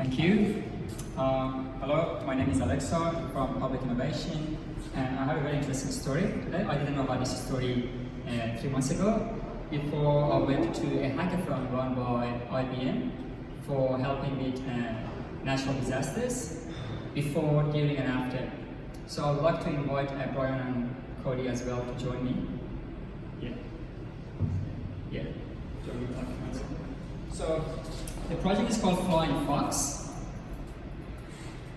Thank you. Hello, my name is Alexa from Public Innovation, and I have a very interesting story today. I didn't know about this story 3 months ago. Before I went to a hackathon run by IBM for helping with natural disasters, before, during, and after. So I would like to invite Brian and Cody as well to join me. Yeah. Join me. So the project is called Flying Fox.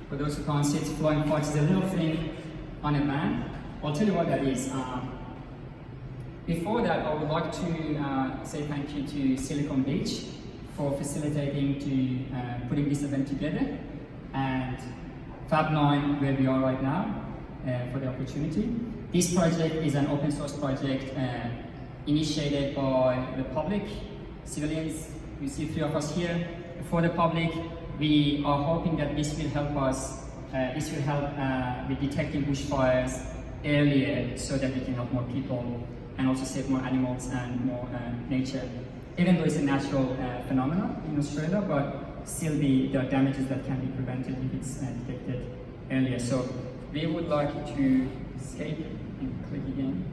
For those who can't see it, Flying Fox is a little thing on a van. I'll tell you what that is. Before that, I would like to say thank you to Silicon Beach for facilitating to putting this event together, and FAB9, where we are right now, for the opportunity. This project is an open source project initiated by the public, civilians. You see 3 of us here. For the public, we are hoping that this will help us, this will help with detecting bushfires earlier so that we can help more people and also save more animals and more nature. Even though it's a natural phenomenon in Australia, but still there are damages that can be prevented if it's detected earlier. So we would like to escape and click again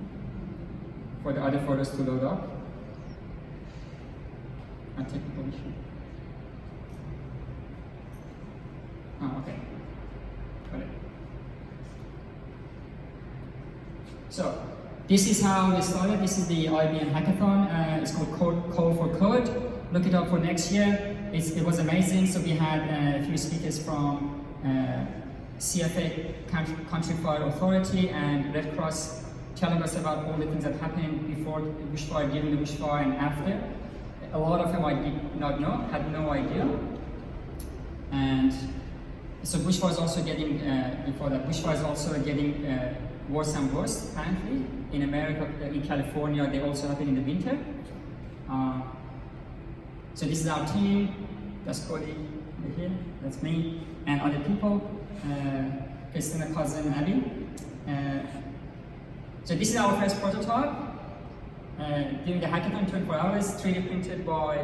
for the other photos to load up. And technical issue. Okay. Got it. So this is how we started. This is the IBM hackathon. It's called Code for Code. Look it up for next year. It was amazing. So we had a few speakers from CFA, Country Fire Authority, and Red Cross, telling us about all the things that happened before the bushfire, during the bushfire, and after. A lot of them I did not know, had no idea. And so bushfire is also getting, before that, bushfire is also getting worse and worse, apparently. In America, in California, they also happen in the winter. So this is our team. That's Cody over here, that's me, and other people, Christina, cousin, Abby. So this is our first prototype. During the hackathon, 24 hours, 3D printed by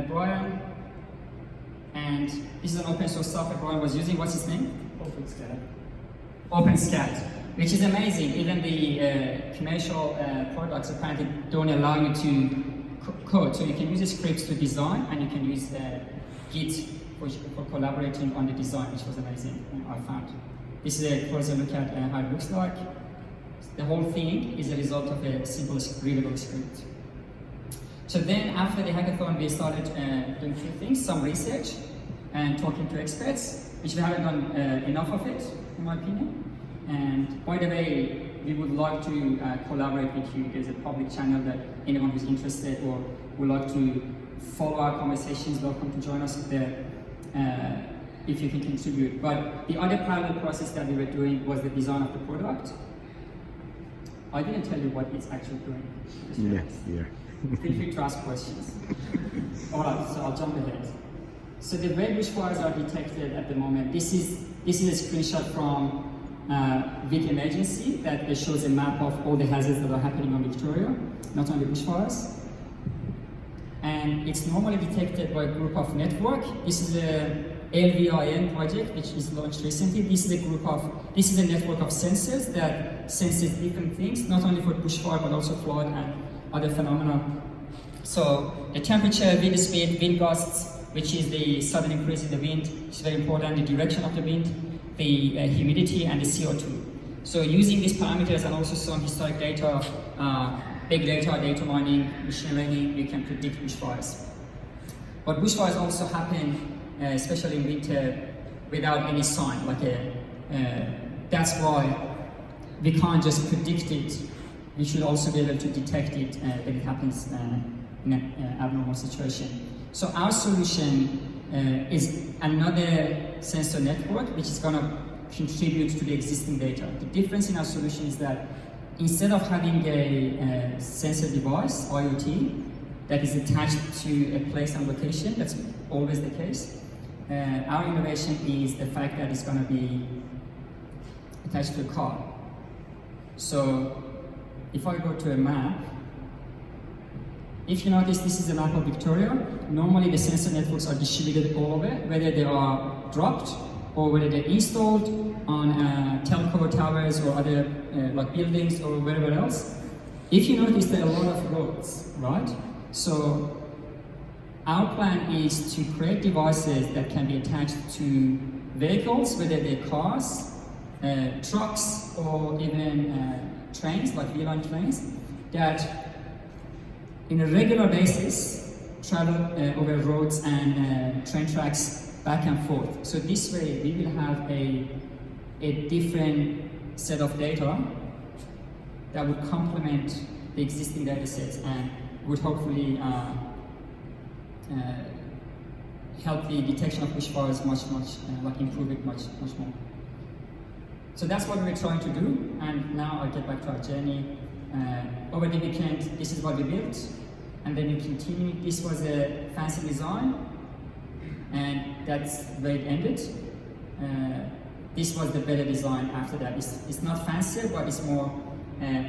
Brian. And this is an open source software Brian was using. What's his name? OpenSCAD, which is amazing. Even the commercial products apparently don't allow you to code. So you can use the scripts to design, and you can use Git for collaborating on the design, which was amazing, I found. This is a closer look at how it looks like. The whole thing is a result of a simple readable script. So then after the hackathon, we started doing 2 things, some research and talking to experts, which we haven't done enough of it, in my opinion. And by the way, we would like to collaborate with you. There's a public channel that anyone who's interested or would like to follow our conversations, welcome to join us there if you can contribute. But the other parallel process that we were doing was the design of the product. I didn't tell you what it's actually doing. Yeah. Feel free to ask questions. Alright, so I'll jump ahead. So the way bushfires are detected at the moment, this is a screenshot from Vic Emergency that shows a map of all the hazards that are happening on Victoria, not only bushfires. And it's normally detected by a group of network. This is a LVIN project, which is launched recently. This is a network of sensors that senses different things, not only for bushfire, but also flood and other phenomena. So the temperature, wind speed, wind gusts, which is the sudden increase in the wind, which is very important, the direction of the wind, the humidity, and the CO2. So using these parameters and also some historic data, big data mining, machine learning, we can predict bushfires. But bushfires also happen, especially in winter, without any sign. That's why we can't just predict it. We should also be able to detect it when it happens in an abnormal situation. So our solution is another sensor network which is going to contribute to the existing data. The difference in our solution is that instead of having a sensor device, IoT, that is attached to a place and location, that's always the case, our innovation is the fact that it's going to be attached to a car. So if I go to a map, If you notice, this is a map of Victoria. Normally the sensor networks are distributed all over, whether they are dropped or whether they're installed on telco towers or other like buildings or wherever else. If you notice, there are a lot of roads, right? So our plan is to create devices that can be attached to vehicles, whether they're cars, trucks, or even trains, like V-line trains, that in a regular basis travel over roads and train tracks back and forth. So this way we will have a different set of data that would complement the existing data sets and would hopefully help the detection of bushfires like improve it much more. So that's what we're trying to do, and now I'll get back to our journey. Over the weekend, this is what we built, and then we continued. This was a fancy design, and that's where it ended. This was the better design after that. It's not fancier, but it's more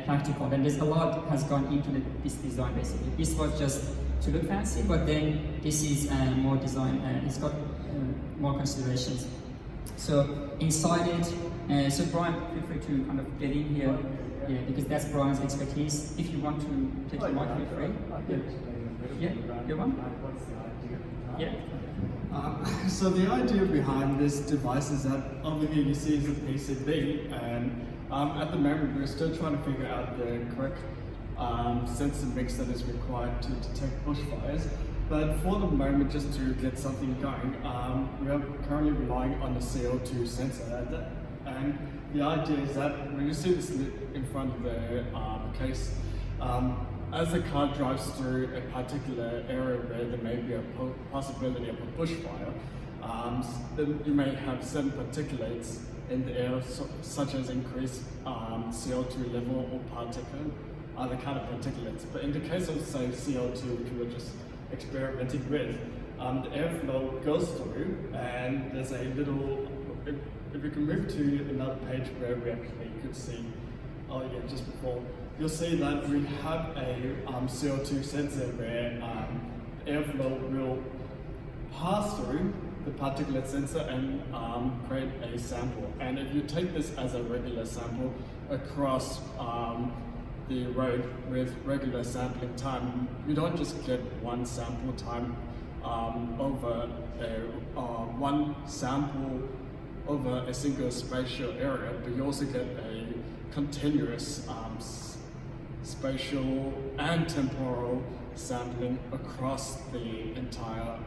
practical, and there's a lot has gone into this design basically. This was just to look fancy, but then this is more design, it's got more considerations. So inside it, so Brian, feel free to kind of get in here, yeah, because that's Brian's expertise. If you want to take the mic, feel free. Yeah, you want? Yeah. So the idea behind this device is that over here you see is a PCB, and at the moment we're still trying to figure out the correct sensor mix that is required to detect bushfires. But for the moment, just to get something going, we are currently relying on the CO2 sensor. And the idea is that when you see this in front of the case, as the car drives through a particular area where there may be a possibility of a bushfire, then you may have certain particulates in the air, such as increased CO2 level or other kind of particulates. But in the case of, say, CO2, which we were just experimenting with, the airflow goes through, and there's a little, if we can move to another page where we actually could see, oh yeah, just before, you'll see that we have a CO2 sensor where airflow will pass through the particulate sensor and create a sample. And if you take this as a regular sample across the road with regular sampling time, you don't just get one sample time over one sample over a single spatial area, but you also get a continuous spatial and temporal sampling across the entire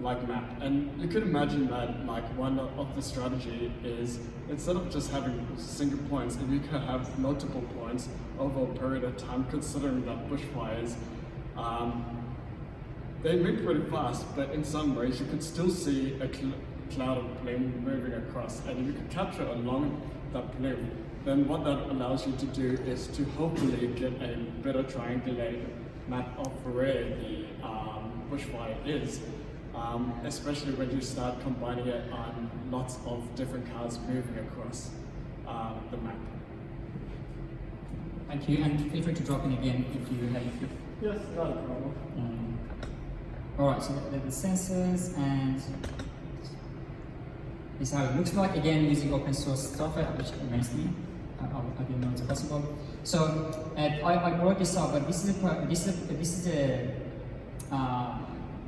map. And you could imagine that one of the strategy is, instead of just having single points, if you can have multiple points over a period of time, considering that bushfires, they move pretty fast, but in some ways you could still see a cloud of plume moving across. And if you can capture along that plume, then what that allows you to do is to hopefully get a better triangulated map of where the bushfire is. Especially when you start combining it on lots of different cars moving across the map. Thank you, and feel free to drop in again if you have a few. Yes, not a problem. Alright, so the sensors, and this is how it looks like. Again, using open source software, which amazed me. I didn't know it's possible. So I brought this up, but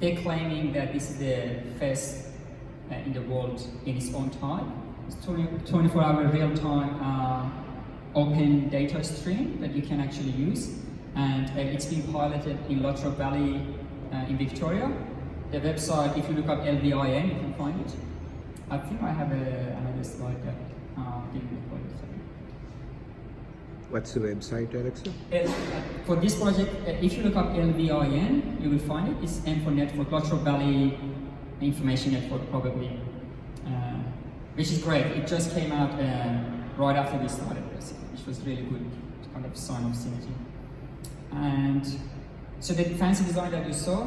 they're claiming that this is the first in the world in its own time. It's 24-hour real-time open data stream that you can actually use, and it's being piloted in Latrobe Valley in Victoria. The website, if you look up LVIN, you can find it. I think I have another slide that didn't record it. What's the website, Alexa? For this project, if you look up LVIN, you will find it. It's N for network, Latrobe Valley Information Network, probably, which is great. It just came out right after we started this, which was really good, kind of sign of synergy. And so the fancy design that you saw,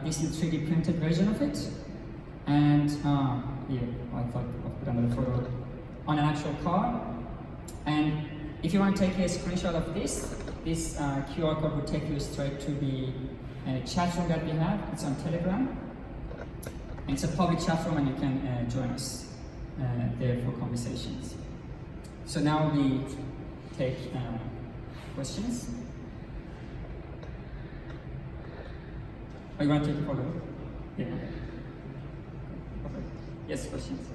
this is a 3D printed version of it. And here, I thought I'll put another photo on an actual car. And if you want to take a screenshot of this, this QR code will take you straight to the chat room that we have. It's on Telegram. And it's a public chat room and you can join us there for conversations. So now we take questions. Are you going to take a photo? Yeah. Okay. Yes, questions?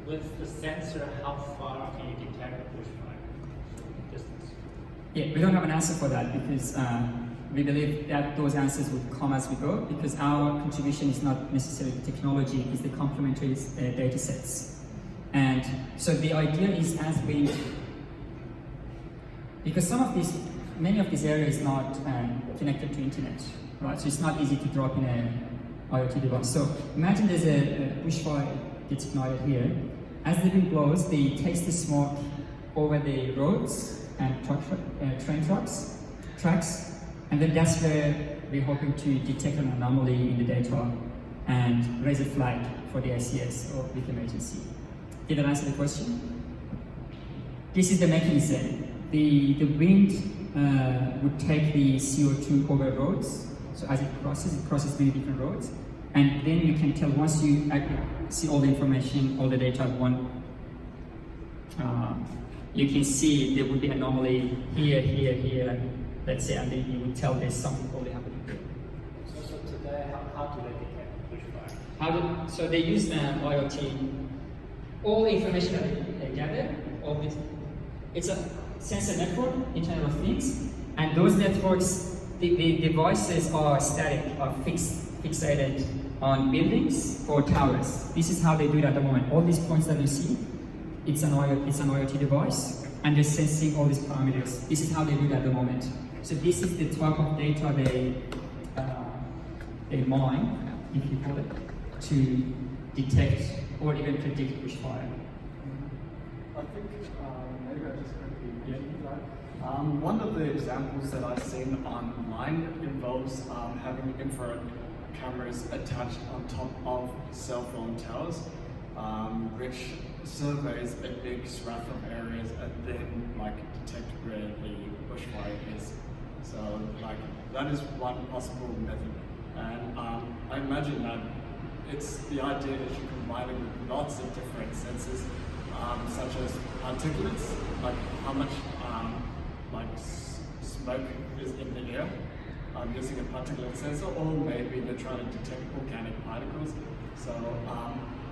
With the sensor, how far can you detect a bushfire distance? Yeah, we don't have an answer for that because we believe that those answers will come as we go because our contribution is not necessarily the technology, it's the complementary data sets. And so the idea is as we, because many of these areas is not connected to internet, right? So it's not easy to drop in an IoT device. So imagine there's a bushfire gets ignited here. As the wind blows, they takes the smoke over the roads and train tracks, and then that's where we're hoping to detect an anomaly in the data and raise a flag for the ICS or with emergency. Did that answer the question? This is the mechanism. The wind would take the CO2 over roads. So as it crosses many different roads. And then you can tell once you see all the information, all the data at one, you can see there would be an anomaly here, let's say, and then you would tell there's something probably happening here. So today, how do they detect bushfire? So they use IoT. All the information that they gather, all this, it's a sensor network, Internet of Things, and those networks, the devices are static, are fixated on buildings or towers. This is how they do it at the moment. All these points that you see, it's an IoT device, and they're sensing all these parameters. This is how they do it at the moment. So this is the type of data they mine, if you call it, to detect or even predict bushfire. I think maybe I just quickly mention that. One of the examples that I've seen online involves having infrared cameras attached on top of cell phone towers, which surveys a big swath of areas and then detect where the bushfire is. So that is one possible method. And I imagine that it's the idea that you combine it with lots of different sensors, such as particulates, like how much smoke is in the air, using a particulate sensor, or maybe they're trying to detect organic particles. So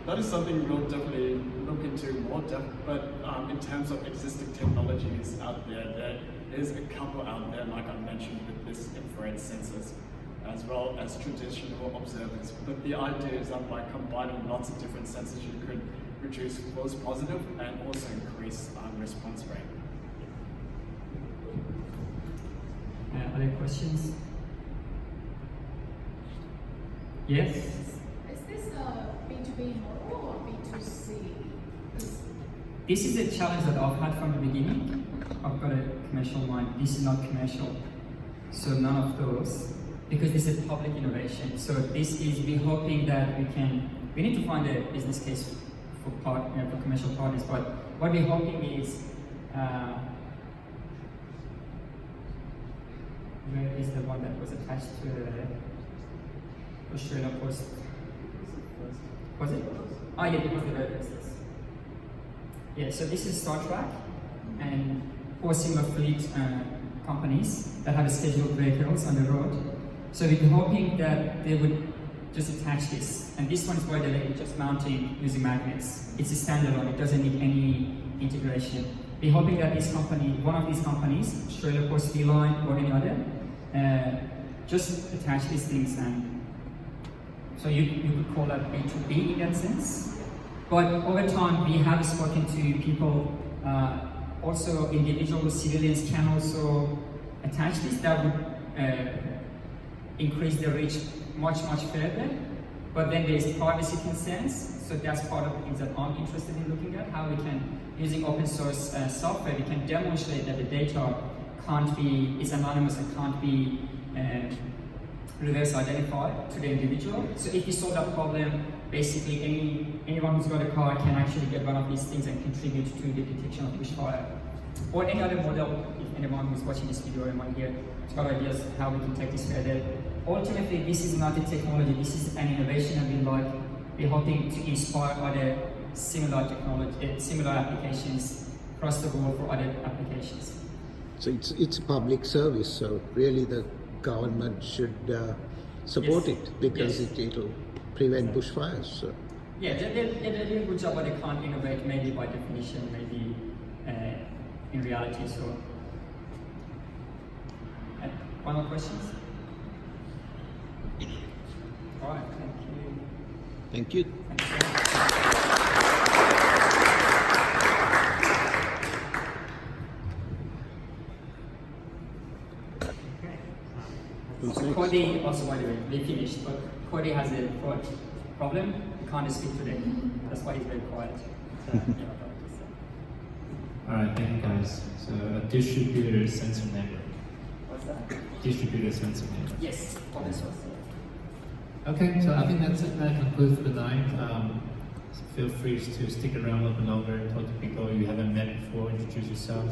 that is something we'll definitely look into more depth, but in terms of existing technologies out there, there is a couple out there, like I mentioned, with this infrared sensors, as well as traditional observers. But the idea is that by combining lots of different sensors, you could reduce false positive and also increase response rate. Other questions? Yes? Is this a B2B model or B2C? This is a challenge that I've had from the beginning. I've got a commercial mind. This is not commercial. So none of those. Because this is public innovation. So this is, we're hoping that we need to find a business case for commercial partners, but what we're hoping is, where is the one that was attached to Australia Post? Was it? Oh yeah, it was the very first. Yeah, so this is Star Trek and 4 similar fleet companies that have scheduled vehicles on the road. So we're hoping that they would just attach this. And this one is where they're just mounting using magnets. It's a standalone, it doesn't need any integration. We're hoping that this company, one of these companies, Australia Post Line or any other, just attach these things, and so you could call that B2B in that sense. But over time, we have spoken to people, also individual civilians can also attach this. That would increase the reach much further. But then there's privacy concerns, so that's part of the things that I'm interested in looking at, how we can, using open source software, we can demonstrate that the data is anonymous and can't be reverse identified to the individual. So if you solve that problem, basically anyone who's got a car can actually get one of these things and contribute to the detection of bushfire. or any other model, if anyone who's watching this video and want to hear got ideas how we can take this further. Ultimately, this is not a technology, this is an innovation, and we're hoping to inspire other similar technology, similar applications across the world for other applications. So it's a public service, so really the government should support Yes. it because Yes. it'll prevent bushfires. So. Yeah, they're doing a good job, but they can't innovate, maybe by definition, maybe in reality. So, final questions? All right, thank you. Thank you. Thank you so much. Who's next? Cody, also by the way, they finished, but Cody has a throat problem. He can't speak today. That's why he's very quiet. So, yeah, Alright, thank you guys. So a distributed sensor network. what's that? Distributed sensor network. Yes, open source. Okay, so I think that's it. That concludes the night. So feel free to stick around a little bit longer, talk to people you haven't met before, introduce yourself.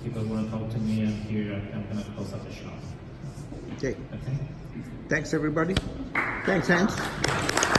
People want to talk to me, I'm here. I'm going to close up the shop. Okay. Okay? Thanks everybody. Thanks, Hans.